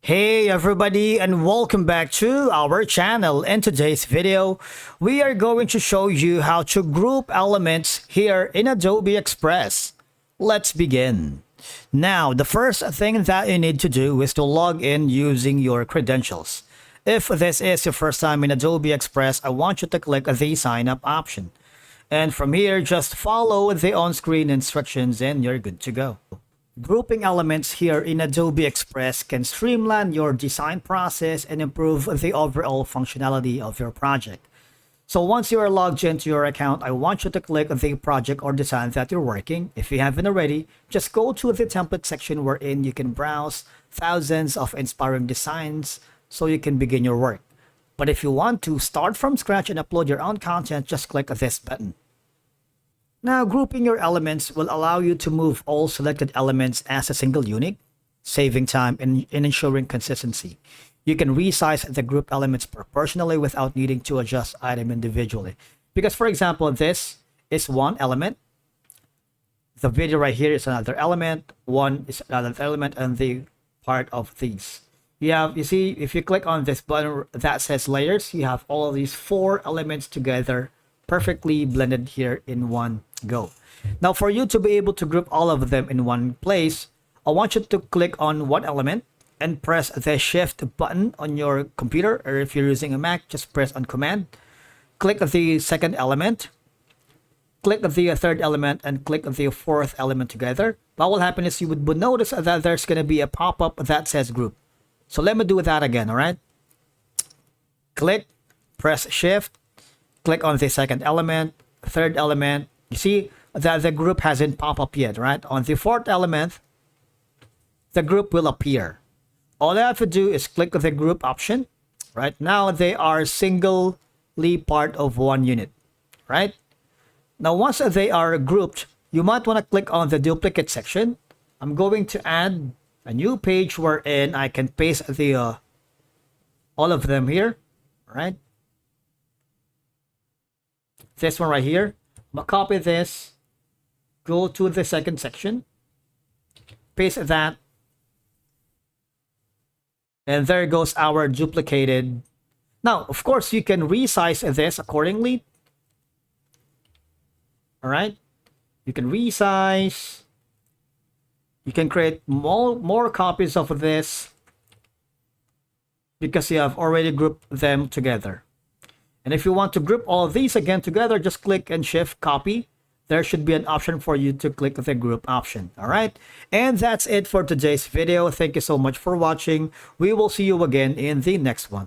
Hey everybody, and welcome back to our channel. In today's video, we are going to show you how to group elements here in Adobe Express. Let's begin. Now, the first thing that you need to do is to log in using your credentials. If this is your first time in Adobe Express, I want you to click the sign up option. And from here, just follow the on-screen instructions and you're good to go. Grouping elements here in Adobe Express can streamline your design process and improve the overall functionality of your project. So once you are logged into your account, I want you to click the project or design that you're working. If you haven't already, just go to the template section wherein you can browse thousands of inspiring designs so you can begin your work. But if you want to start from scratch and upload your own content, just click this button. Now, grouping your elements will allow you to move all selected elements as a single unit, saving time and ensuring consistency. You can resize the group elements proportionally without needing to adjust items individually. Because, for example, this is one element. The video right here is another element. One is another element, and the part of these. You see, if you click on this button that says layers, you have all of these four elements together, perfectly blended here in one go. Now, for you to be able to group all of them in one place, I want you to click on one element and press the shift button on your computer, or if you're using a Mac, just press on command. Click the second element, click the third element, and click the fourth element together. What will happen is you would notice that there's going to be a pop-up that says group. So let me do that again. All right, click, press shift, click on the second element, third element. You see that the group hasn't popped up yet, right? On the fourth element, the group will appear. All I have to do is click the group option. Right now, they are singly part of one unit, right? Now, once they are grouped, you might want to click on the duplicate section. I'm going to add a new page wherein I can paste the all of them here, right? This one right here. I'm gonna copy this, go to the second section, paste that, and there goes our duplicated. Now, of course, you can resize this accordingly. All right, you can resize. You can create more copies of this because you have already grouped them together. And if you want to group all of these again together, just click and shift copy. There should be an option for you to click the group option. All right. And that's it for today's video. Thank you so much for watching. We will see you again in the next one.